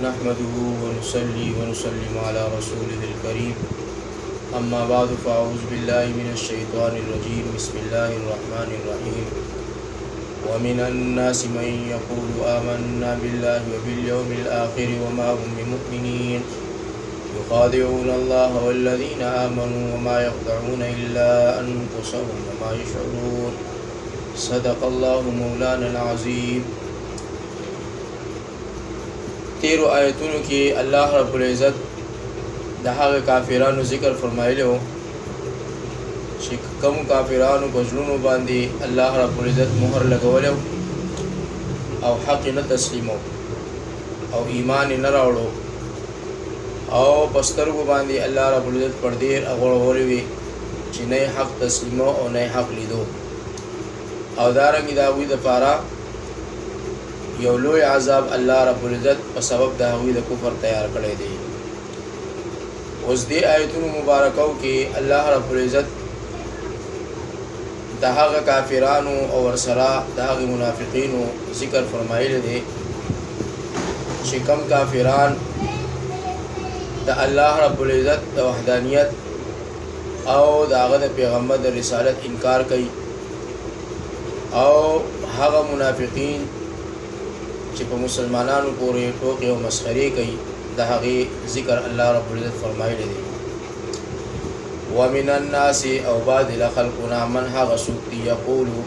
نحمده ونصلي ونسلم على رسوله الكريم أما بعد فأعوذ بالله من الشيطان الرجيم بسم الله الرحمن الرحيم ومن الناس من يقول آمنا بالله وباليوم الآخر وما هم بمؤمنين يخادعون الله والذين آمنوا وما يخدعون إلا أنفسهم وما يشعرون صدق الله مولانا العظيم. تیرو آیتونو کې الله رب العزت د هغه کافرانو ذکر فرمایلی و چې کوم کافرانو په زړونو باندې الله رب العزت مهر لګولی او حق نه تسلیمو او ایمان نه راوړو او په سترګو باندې الله رب العزت پردې اغوړولې وي چې نه حق تسلیمو او نه حق لیدو او دارنګې د هغوی دپاره یو لوی عذاب الله رب العزت په سبب د هغوی د کفر تیار کړی دی. اوس دې آیتونو مبارکو کې الله رب العزت د هغه کافرانو او ورسره د هغې منافقینو ذکر فرمایلی دی چې کم کافران د الله رب العزت د وحدانیت او د هغه د پیغمبر د رسالت انکار کوي او هغه منافقین چې په مسلمانانو پورې ټوکې او مسخرې کوي د هغې ذکر الله رب العزت فرمایلی دی. ومن الناس او بعض له خلقونه من هغه څوک دي یقولو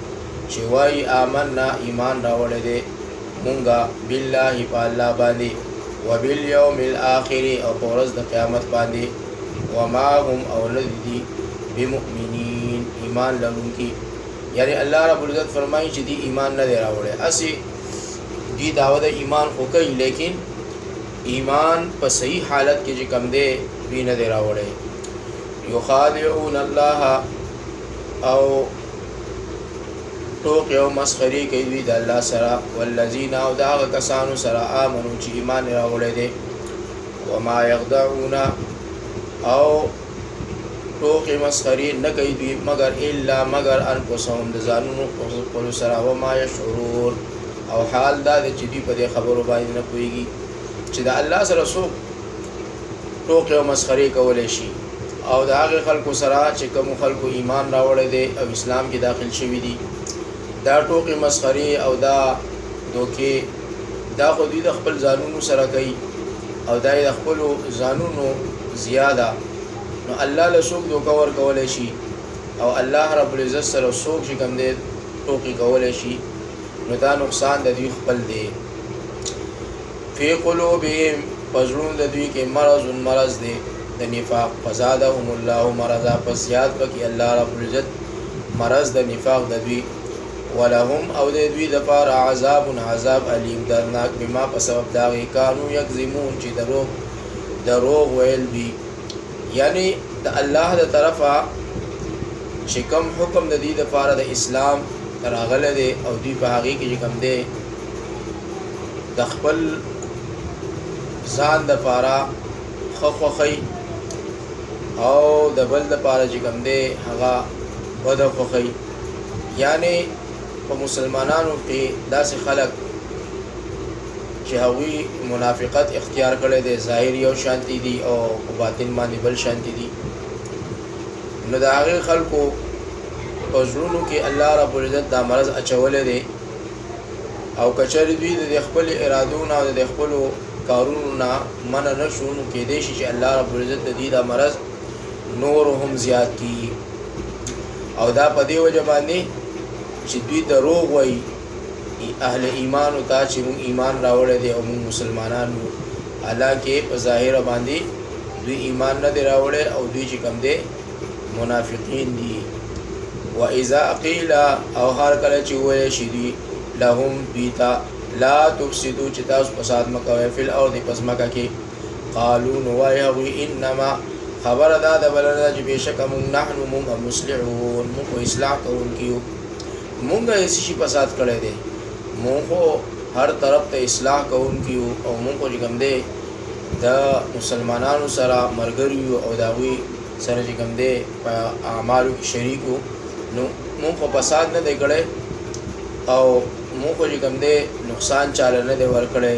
چې وایي آمنا ایمان راوړی دی مونږه بالله په الله باندې وبالیوم الآخر او په ورځ د قیامت باندې وما هم او نه دي بمؤمنین ایمان لرونکي، یعنی الله رب العزت فرمایي چې دی ایمان نه دی راوړی، هسې دی دعوه د ایمان خو کوي لیکن ایمان په صحیح حالت کې چې کم دی دوی نه دی راوړی. یخادعون الله او ټوکې او مسخرې کوي دوی د الله سره والذین او د هغه کسانو سره آمنو چې ایمان یې راوړی دی وما یخدعون او ټوکې مسخرې نه کوي دوی مگر الا مگر انفسهم د ځانونو خپلو سره وما یشعرون او حال دا دی چې دوی په دې خبرو باندې نه پوهېږي چې د الله سره څوک ټوکې او مسخرې کولی شي او د هغې خلکو سره چې کومو خلکو ایمان راوړی دی او اسلام کې داخل شوي دي دا ټوکې مسخرې او دا دوکې دا خو دوی د خپل ځانونو سره کوي او دا یې د خپلو ځانونو زیاده، نو الله له څوک دوکه ورکولی شي او الله رب العزت سره څوک چې کوم دی ټوکې کولی شي نو دا نقصان د دوی خپل دی. فی قلوبهم پزړونو د دوی کې مرض دی د نفاق فزادهم الله مرضا پس یاد پکې الله رب العزت مرض د نفاق د دوی ولهم او د دوی دپاره عذاب علیم درناک بما په سبب د هغې کانو یکذبون چې دروغ ویل دوی، یعنی د الله د طرفه چې کوم حکم د دوی دپاره د اسلام راغلی دی او دوی په هغې کې چې کوم دی د خپل ځان دپاره ښه خوښئ او د بل دپاره چې کوم دی هغه بده خوښئ، یعنی په مسلمانانو کې داسې خلک چې هغوی منافقت اختیار کړی دی ظاهر یو شانتي دي او په باطن باندې بل شانتي دي، نو د هغې خلکو په زړونو کې الله رب العزت دا مرض اچولی دی او کچر دوی د خپل ارادو نه او د خپلو کارونو نه منع نه شو نو کیدای شي چې الله رب العزت د دې دا مرض نور هم زیات کړي او دا په دې وجه باندې چې دوی دروغ وایي اهل ایمانو ته چې موږ ایمان راوړی دی او موږ مسلمانان یو، حالانکې په ظاهر باندې دوی ایمان نه دی راوړی او دوی چې کوم دی منافقین دي. و اذا قیل او هر کله چې وویل شي دوی لهم دوی ته لا تفسدو چې تاسو فساد مه کوئ فی الارض په ځمکه کې قالو نو وایي هغوی انما خبره دا ده بله ده چې بېشکه موږ نحنو موږ مصلحون موږ خو اصلاح کوونکي یو، موږ هېڅ شي فساد کړی دی، موږ خو هر طرف ته اصلاح کوونکي یو او موږ خو چې کوم دی د مسلمانانو سره ملګري یو او د هغوی سره چې کوم دی په اعمالو کې شریک یو، نو موږ خو فساد نه دی کړی او مونږ خو چې کوم دی نقصان چاله نه دی ورکړی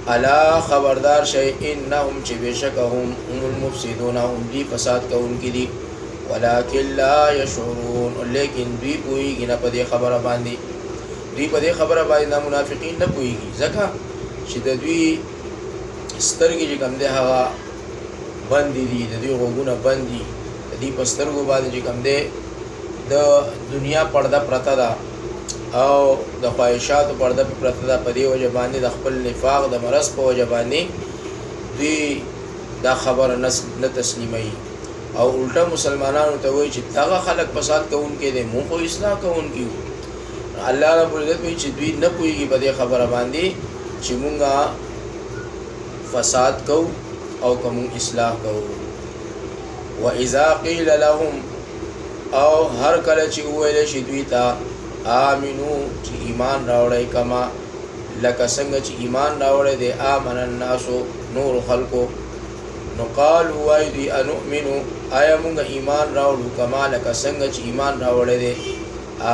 الا خبردار شي انهم چې بشکهم هم المفسدون هم دی فساد کوونکي دي ولكن لا يشعرون لیکن دوی پوهیږي نه په دې خبره باندې دوی په دې خبره باندې منافقین نه پوهیږي ځکه چې د دوی سترګې چې کوم دی هغه بندې دي د دوی غوږونه بند دي د دوی په سترګو باندې چې کوم دی د دنیا پرده پرته ده او د خواهشاتو پرده پرته ده په دې وجه باندې د خپل نفاق د مرض په وجه باندې دوی دا خبره نه تسلیموي او الټا مسلمانانو ته وایي چې دغه خلک فساد کوونکي دي موږ خو اصلاح کوونکي یو الله رب العزت وایي چې دوی نه پوهېږي په دې خبره باندې چې مونږه فساد کوو او کوم اصلاح کوو واذا قيل لهم او هر کله چې ویل شي دوی ته آمنو چې ایمان راوړی کما لکه څنګه چې ایمان راوړی دی آمن الناس نور خلقو نو قالوا وای دوی انؤمنو آیا مونږ ایمان راوړو کما لکه څنګه چې ایمان راوړی دی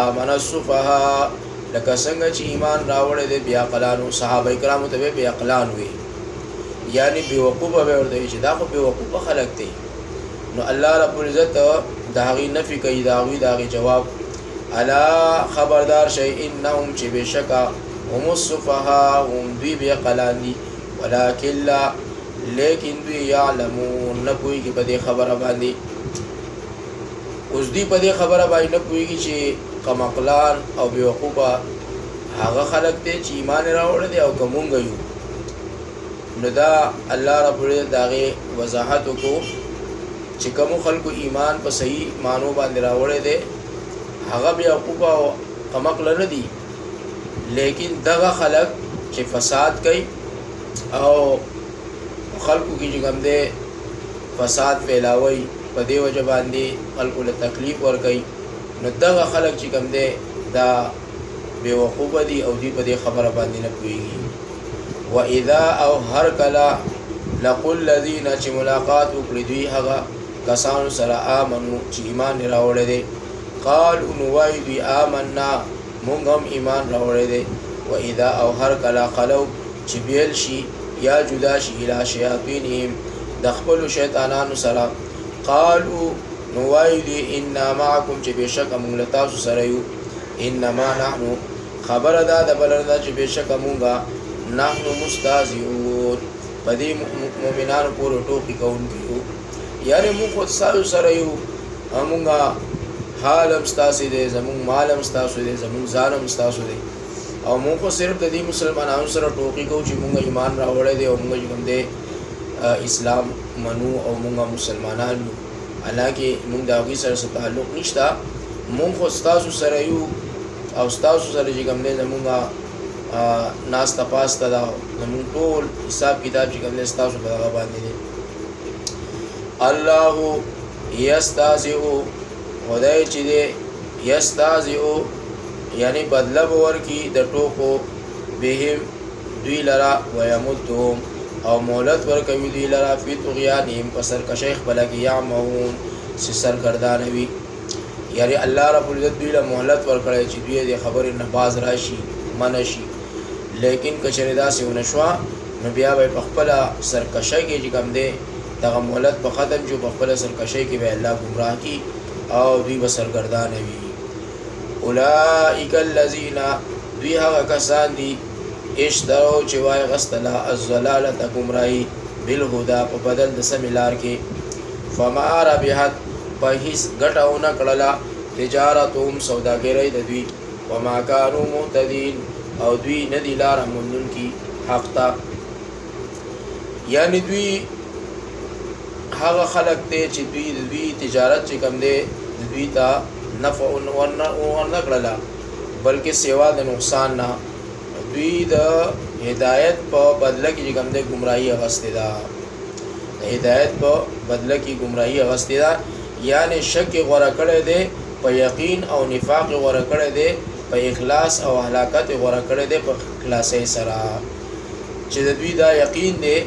آمن السفهاء لکه څنګه چې ایمان راوړی دی بیا عقلانو صحابه کرامو ته بیا عقلان وي یعنی بیوقوفه به ورته چې دا خو بیوقوفه خلک دي نو الله رب العزت دا غي نفي کوي دا غي جواب الا خبردار شي انهم چې بشکا هم السفهاء هم دوی بیا عقلان دي ولكن لا لیکن دوی یعلمون نه پوهیږي په دې خبره باندې اوس دوی په دې خبره باندې نه پوهیږي چې کمقلان او بیوقوفه هغه خلک دي چې ایمان راوړل دي او کومونګ یو نو دا الله رب العزت داغه وضاحت کو چې کوم خلکو ایمان په صحیح مانو باندې راوړل دي هغه بیوقوفه او کمقل نه دي لیکن دغه خلک چې فساد کوي او خلقو کی چې کوم دی فساد پھیلاوي په دې وجه باندې خلقو له تکلیف ور کوي نو دغه خلق چې کوم دی دا بیوقوفه دي او دی په دې خبره باندې نه پوهیږي واذا او هر کلا لقل الذين چې ملاقات وکړي دوی هغه کسانو سره امنو چې ایمان راوړل دي قالوا نوای دوی آمنا مونږ هم ایمان راوړل دي واذا او هر کلا خلو چې بیل شي یا جدا شي الى شیاطینهم د خپل شیطانانو سره قالوا نوای دی ان معكم چې بشک موږ تاسو سره یو انما نحن خبر دا د بلنده چې بشک موږ نحن مستهزئون پدې مؤمنانو پورې ټوکی کوونکو یعنی موږ خود سره یو موږ حالم ستاسو دې زموږ مالم ستاسو دې زموږ ځانم ستاسو دې او موږ صرف د دې مسلمانانو سره ټوکی کوو چې موږ ایمان راوړل دي او موږ کوم دې اسلام منو او موږ مسلمانان یو حالانکه موږ د هغوی سره تعلق نشته موږ خو ستاسو سره یو او ستاسو سره چې کوم دې زموږ ناسته پاسته ده زموږ ټول حساب کتاب چې کوم دې ستاسو په هغه باندې دی الله یستهزئ خدای چې دې یستهزئ یعنی بدله ورکی د ټوکو بهم دوی لرا ويمدهم او مولت ورکوي دوی لرا فی طغیانهم پسر کشیخ بلکی یعمهون سی سرگردانوی یعنی الله رب العزت دوی له مهلت ورکړی چې دوی د خبرې نه باز راشي منشي لیکن کچره داسې ونشوا نو بیا به په خپل سرکشی کې چې کوم دی دغه مهلت په ختم جو په خپل سرکشی کې به الله گمراه کی او دوی به سرګردانوي اولئک الذین دوی هغه کسان دي اشتروا چې وای غستلا الضلالة گمراهی بالهدى په بدل د سمیلار کې فما ربحت په هیڅ ګټاونه کړله تجارتهم سوداګری د دوی وما كانوا مهتدین او دوی ندی لار موندونکي حق ته یعنی دوی هغه خلق ته چې دوی تجارت چې کم دی دوی ته نفع ورنکړله بلکې سیوا د نقصان نه دوی د هدایت په بدله کې کوم د گمراهی اغستې ده هدایت په بدله کې گمراهی اغستې ده یعنی شک غوړه کړی دی په یقین او نفاق غوړه کړی دی په اخلاص او هلاکت غوړه کړی دی په خلاصۍ سره چې د دوی دا یقین دی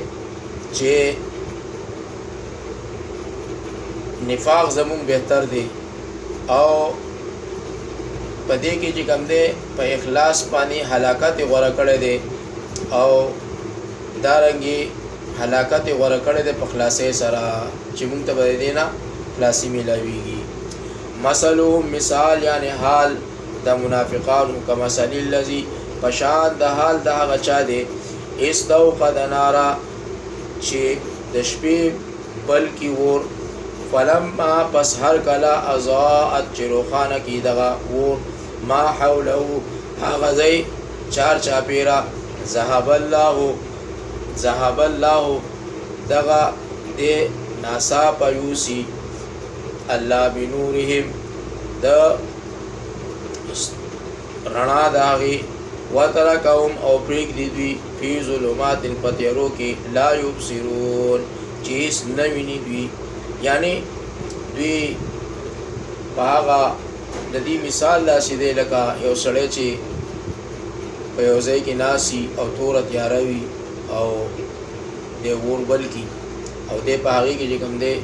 چې نفاق زمون بهتر دی او پدې کې چې کوم دی په اخلاص باندې هلاکت غوړه کړی دی او دارنګي هلاکت غوړه کړې د پخلاصې سره چې موږ ته به دینا خلاصي ملاويږي. مثلهم مثال یعنی حال د منافقانو کمثل الذي پشان د حال د هغه چا دی استوقد نارا چې د شپې بلکی ور فلما پس هر کلا اضاءت چروخانه کی دغه ور ما حوله هغه ځای چار چاپیرا ذهب الله دغه د ناسا پيوسي الله بنورهم د رڼا داغي وترکهم او پریک دی دوی فی ظلمات پتیرو کې لا یبصرون چیز نویني دوی یعنی دوی باغا د دې مثال داسې دی لکه یو سړی چې په یو ځای کې ناسي او تور تیاروي او د ور بلکی او د پاغي کې کوم دی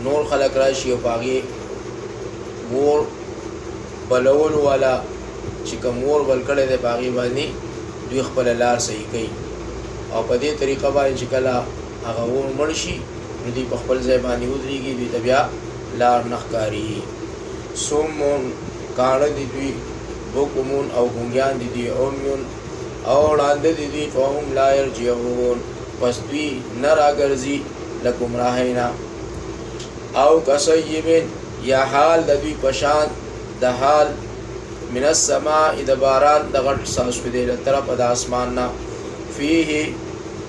نور خلق راشي او پاغي ور بلول والا چې کوم ور بل کړي د پاغي باندې دوی خپل لار صحیح کوي او په دې طریقه باندې چې کله هغه ور مرشي دوی په خپل ځای باندې ودرېږي دوی ته بیا لار نخکاری. سومون کاڼه دي دوی بوکمون او ګونګیان دي دوی عمیون او وړاندې دي دوی فهم لا یرجعون پس دوی نه راګرځي له ګمراهۍ او کصیبن یا حال د دوی پشان د حال من السماء د باران د غټ ساسو دی له طرف د اسمان نه فيه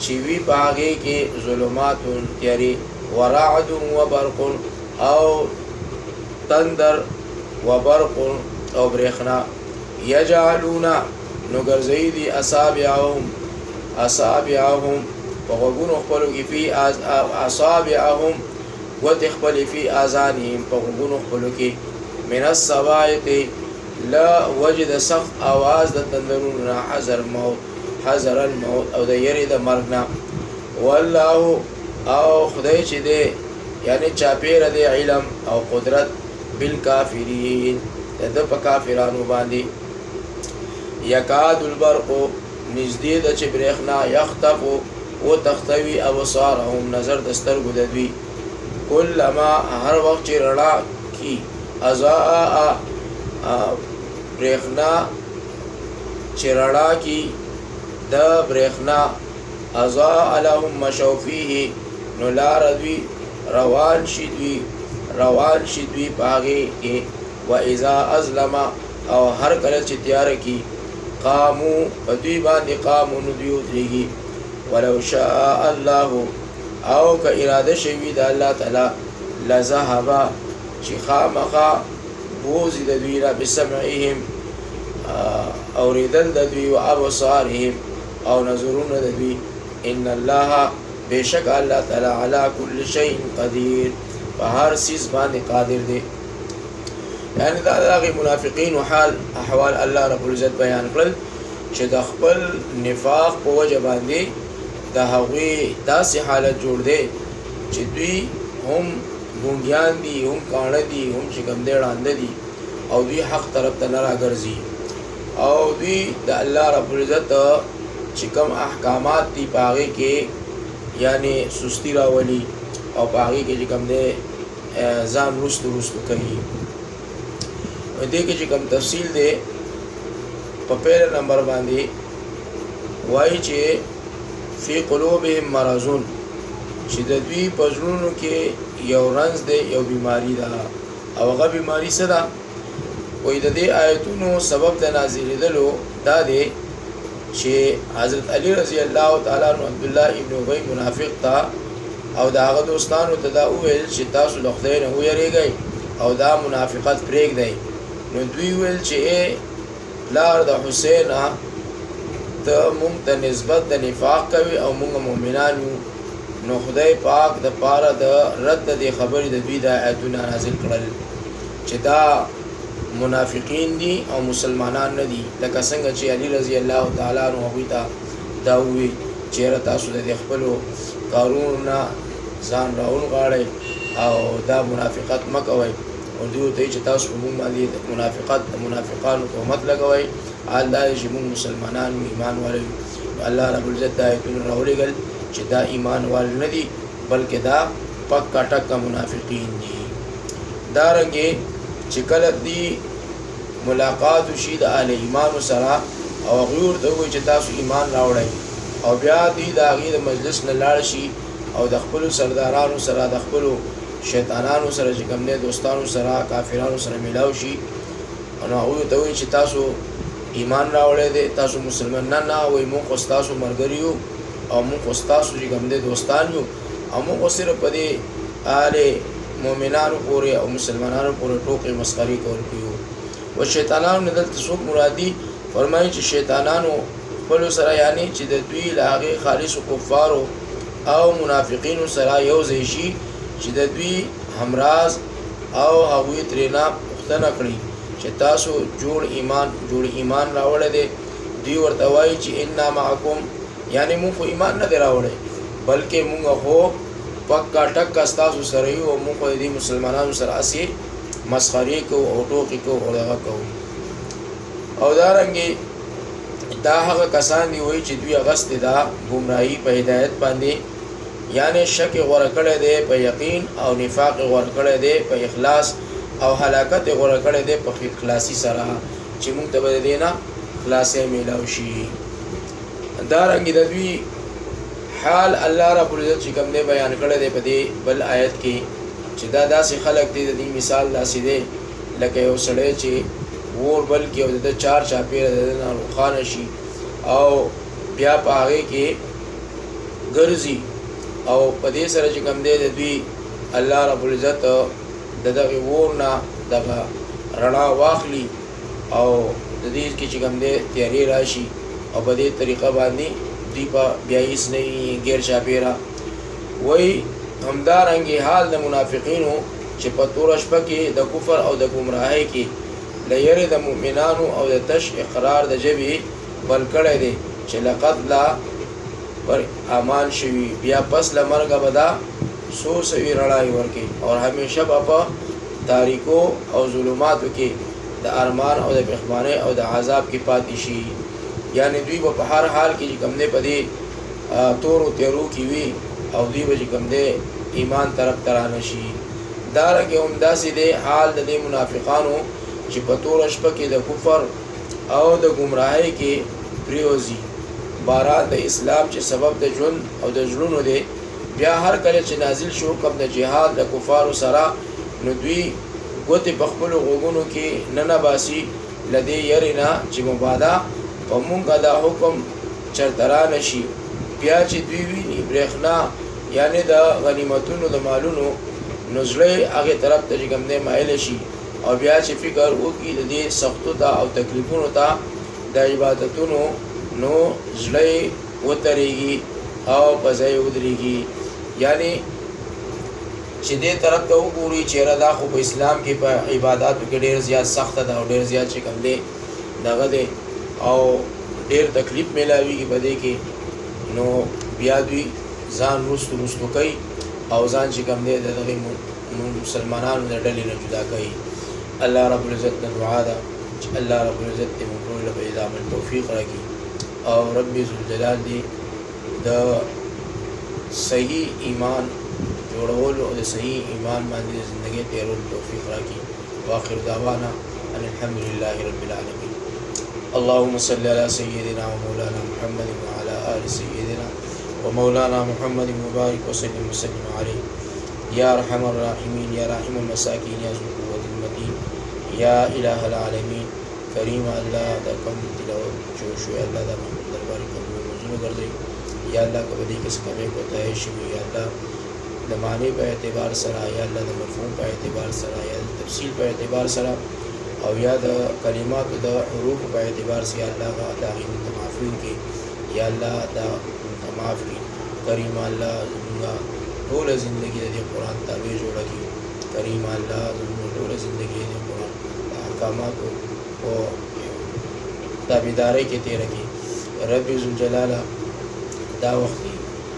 چې وی باغې کې ظلمات تیری ورعد وبرق او تندر وبرق او برېښنا یجعلون نو ګرځي دي اصابعهم په غوږونو خپلو کې فی اصابعهم وتخبل فی آذانهم په غوږونو خپلو کې من الصواعق لا وجد سخت आवाज د تندرونو حذر الموت او د یری د مرګ نه والله او خدای چې دی یعنی چاپیر دی علم او قدرت بالکافرین د په کافرانو باندې یکاد البرق نزدې د چې برېښنا یخطف او تختوي ابصارهم نظر د سترګو د دوی کلما هر وخت چې رڼا کی ازاء برېښنا چې رڼا کی د برېښنا ازاء لهم مشوا فيه نو لار دوی روان شي دوی پاغي کې واذا ازلم او هر کله چې تیار کی قامو دوی باندې قامو نو دوی ودرېږي ولو شاء الله او که اراده شوی د الله تعالی لذهب چې خامخا بوزي د دوی را بسمعهم اوریدل د دوی او ابصارهم او نظرون د دوی ان الله بشک الله تعالی علی کل شیء قدیر په هر چیز باندې قادر دی. یعنی دا دغه منافقین او حال احوال الله رب العزت بیان کړل چې د خپل نفاق په وجه باندې د هغوی داسې حالت جوړ دی چې دوی هم ګونګیان دي هم کاڼه دي هم چې کوم دی ړانده دي او دوی حق طرف ته نه راګرځي او دوی د الله رب العزت چې کوم احکامات دي په هغې کې یعنی سستی راولي او په هغې کې چې کوم دی ځان رستو کوي. دې کې چې کوم تفصیل دی په پهله نمبر باندې وایي چې فی قلوبهم مرضون چې د دوی په زړونو کې یو رنځ دی یو بیماری ده او هغه بیماری څه ده وایي د دې آیتونو سبب د نازلېدلو دا دی چې حضرت علی رضی الله تعالی عنہ عبد الله ابن ابی منافق تا او دا هغه دوستانو ته دا وویل چې تاسو د خدای نه ویریږئ او دا منافقت پرېږدئ نو دوی ویل چې لار د حسین ته مونږ ته نسبت د نفاق کوي او مونږ مؤمنان یو نو خدای پاک د پاره د رد د خبرې د دوی د آیتونه نازل کړل چې دا منافقین دي او مسلمانان نه دي لکه څنګه چې علی رضی الله تعالی عنہ هغوی ته دا وویل چې تاسو د خپلو کارونو نه ځان راونغاړئ او دا منافقت مه کوئ او دوی ته چې تاسو په مونږ باندې د منافقانو تهمت لګوئ حال دا چې مونږ مسلمانان ایمان والو الله رب العزت آیتونه راولېږل چې دا ایمان وال نه دي بلکې دا پکا ټکا منافقین دي. دارنګې چې کله دی ملاقات شي د اهل ایمان سره او هغوی ورته ووایي چې تاسو ایمان راوړئ او بیا دوی د هغې د مجلس نه لاړ شي او د خپلو سردارانو سره د خپلو شیطانانو سره چې کوم دی دوستانو سره کافرانو سره میلاو شي نو هغوی ورته ووایي چې تاسو ایمان راوړی دی تاسو مسلمانان نه وایي موږ خو ستاسو ملګري یو او موږ خو ستاسو چې کوم دی دوستان یو او موږ خو صرف په دې اهل مؤمنانو پورې او مسلمانانو پورې ټوکې مسخرې کول کیو. و شیطانانو نه دلته څوک مرادي فرمایي چې شیطانانو خپلو سره یعنی چې د دوی له هغې خالصو کفارو او منافقینو سره یو ځای شي چې د دوی همراز او هغوی ترېنه پوښتنه کړي چې تاسو جوړ ایمان راوړی دی. دوی ورته وایي چې انا معکم یعنی مونږ خو ایمان نه دی راوړی بلکې مونږ خو پکا ټکا ستاسو سره یو او مونږ خو دې مسلمانانو سره هسې مسخرې کوو او ټوکې کوو او دغه کوو. او دارنګې دا هغه کسان دي وایي چې دوی اغستې دا ګمراهي په هدایت باندې یعنی شک غوره کړی دی په یقین او نفاق غوره کړی دی په اخلاص او هلاکت غوره کړی دی په خلاصي سره چې موږ ته به د دې نه خلاصۍ میلاو شي. دارنګې د دوی حال الله رب العزت چې کوم دی بیان کړی دی په دې بل آیت کې چې دا داسې خلک دي د دې مثال داسې دی لکه یو سړی چې اور بل کې او د چار چاپېره د نه روښانه شي او بیا په هغې کې ګرځي او په دې سره چې کوم دی د دوی الله رب العزت د دغې اور نه دغه رڼا واخلي او د دې کې چې کوم دی تیارې راشي او په دې طریقه باندې دوی په بیا هېڅ نه وي غیر چاپېره. وایي همدارنګې حال د منافقینو چې په توره شپه کې د کفر او د ګمراهۍ کې له یرې د مؤمنانو او د تش اقرار د ژبې بل کړی دی چې لقد لا پر امان شوي بیا پس له مرګه به دا څو سوي رڼاوې ورکوي او همیشه به په تاریکو او ظلماتو کې د ارمان او د پښیمانۍ او د عذاب کې پاتې شي. یعنی دوی به په هر حال کې چې کوم دی په دې تورو تیرو کې وي او دوی به چې کوم دی ایمان طرف ته رانه شي. دارنګې همداسې دی حال د دې منافقانو چې په توره شپه کې د کفر او د ګمراهۍ کې پرېوځي. باران د اسلام چې سبب د ژوند او د زړونو دی بیا هر کله چې نازل شو کوم د جهاد د کفارو سره نو دوی ګوتې په خپلو غوږونو کې نه نباسي له دې یرې نه چې مبادا په مونږ دا حکم چرته رانه شي. بیا چې دوی ویني برېښنا یعنې د غنیمتونو د مالونو نو زړه هغې طرف ته چې کوم دی مایله شي او بیا چې فکر وکړي د دې سختو ته او تکلیفونو ته د عبادتونو نو زړه وترېږي او په ځای ودرېږي. یعنی چې دې طرف ته وګوري چېرې دا خو په اسلام کې په عباداتو کې ډېر زیات سخته ده او ډېر زیات چې کوم دی دغه دی او ډېر تکلیف میلاویږي په دې کې نو بیا دوی ځان رستو کوي او ځان چې کوم دی د دغې مسلمانانو د ډلې نه جدا کوي. الله رب العزت نه دعا ده چې الله رب العزت دې موږ ټولو له په ادامه توفیق راکړي او رب ذوالجلال دې د صحیح ایمان جوړولو او د صحیح ایمان باندې زندګۍ تېرولو توفیق راکړي. واخر دعوانا ان الحمد لله رب العالمين. اللهم صل على سيدنا ومولانا محمد وعلى آل سيدنا ومولانا محمد مبارك وسلم عليه يا ارحم الراحمين يا راحم المساكين يا ذو القوة المتين يا إله العالمين. کریم الله دا کوم تلاوت شو الله دا دربار قبول منظور ګرځي. یا الله کبدی کس کمې کوتاهی شوي یا الله د معنی په اعتبار سره یا الله د مفهوم په اعتبار سره یا د تفصیل په اعتبار سره او یا د کلمات د حروف په اعتبار سره یا الله دا غي معافي کې یا الله دا معاف کړي. کریم الله زموږ ټول ژوندۍ د قرآن تابع جوړ کړي. کریم الله زموږ ټول ژوندۍ د قرآن احکامات او تابعداري کې تیر کړي. رب ذوالجلال دا وخت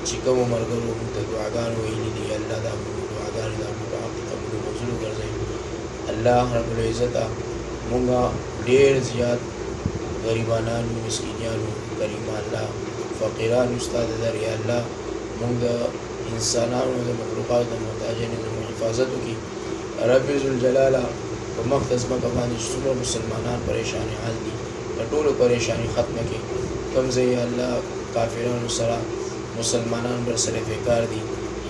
چې کوم مرګرو موږ ته دعاګانې ویلي دي الله دا دعاګانې دا موږ په حق قبول منظور ګرځوي. الله رب العزت موږ ډېر زیات غریبانانو مسکینانو کریم الله فقیران استاد در یا الله موږ د انسانانو د مخلوقات د محتاجانو د حفاظت وکړي رب ذوالجلال په مقدس مکه باندې څومره مسلمانان پریشان حال دي د ټولو پریشانی ختم کړي کوم ځای یا الله کافرانو سره مسلمانان بر سره بیکار دي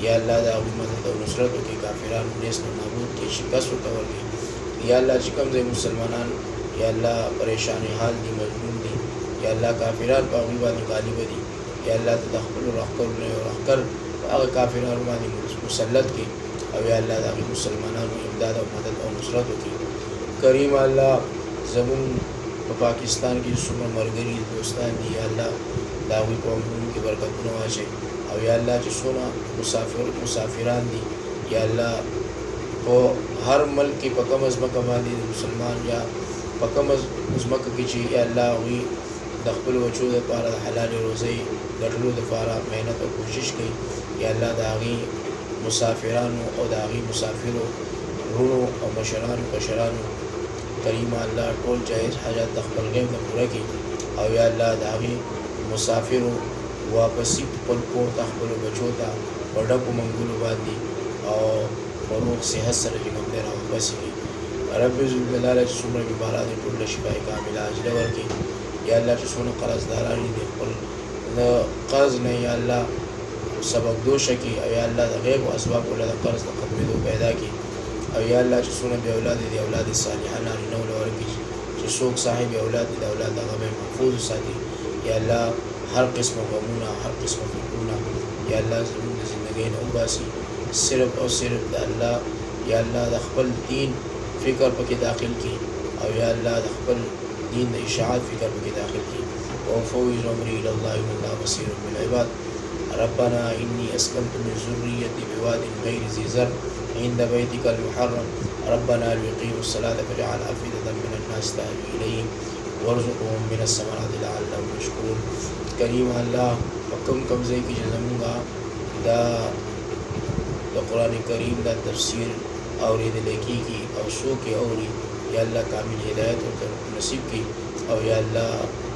یا الله د هغوی مدد او نصرت وکړي کافرانو نیست و نابود کړي شکست ورته ورکړي یا الله چې کوم ځای مسلمانان یا الله پریشان حال دي مجنون دي یا الله کافران په هغوی باندې غالب دي یا الله ته د خپلو رهکرو یو رهکر په هغه کافرانو باندې مسلط کړي او یا الله د هغوی مسلمانانو امداد او مدد او نصرت وکړي کریم الله زمون په پاکستان کې څومره ملګري دوستان دي یا الله د هغوی په عمرونو کې برکتونه واچوي او یا الله چې څونه مسافران دي یا الله په هر ملک کې په کومه ځمکه باندې مسلمان یا په کومه ځمکه کې چې یا الله هغوی د خپل بچو دپاره د حلال روزۍ ګټلو دپاره محنت او کوشش کوي یا الله د هغې مسافرانو او د هغې مسافرو وروڼو او مشرانو کشرانو کریم الله ټول جایز حاجات د خپل غیب نه پوره کړي او یا الله د هغې مسافرو واپسي خپل کور ته خپلو بچو ته په ډکو منګولو باندې او په روغ صحت سره چې کوم دی راواپسې کړي رب ذوالجلال چې څومره بیماران دي ټول له شفای کامله عاجله ورکړي یا الله چې څونه قرضداران دي خپل د قرض نه یا الله سبق دوشه کړي او یا الله د غیب او اسبابو له د قرض د ختمېدو پیدا کړي او یا الله چې څونه بې اولاد دي اولاد صالحه نارینه له ورکړي چې څوک صاحب اولاد دي د اولاد هغه به محفوظ وساتي یا الله هر قسمه غمونه هر قسمه فکرونه یا الله زموږ د زندګۍ نه وباسي صرف او صرف د الله یا الله د خپل دین فکر پکې داخل کړي او یا الله د خپل دین د اشاعت فکر پکې داخل کړي وفوض امري الى الله ان الله بصير بالعباد ربنا اني اسكنت من ذريتي بواد غير ذي زرع عند بيتك المحرم ربنا ليقيموا الصلاة فاجعل أفئدة من الناس تهوي إليهم وارزقهم من الثمرات لعلهم يشكرون کریم الله کوم کوم ځای کې چې زموږ د قرآن کریم د تفسیر اورېدل کېږي او څوک یې اوري یا الله کامل هدایت ورته نصیب کړي او یا الله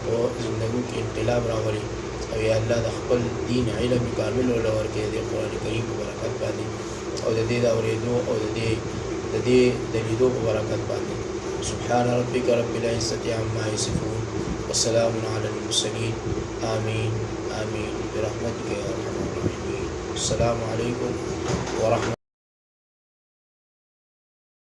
په زندګۍ کې انقلاب راولي او یا الله د خپل دین علم کامل ورکړي د قرآن کریم په برکت باندې او د دې د اورېدو او د دې د لیدو په برکت باندې سبحان ربك رب العزة عما يصفون وسلام على المرسلين آمين آمين برحمتك يا أرحم الراحمين السلام عليكم ورحمة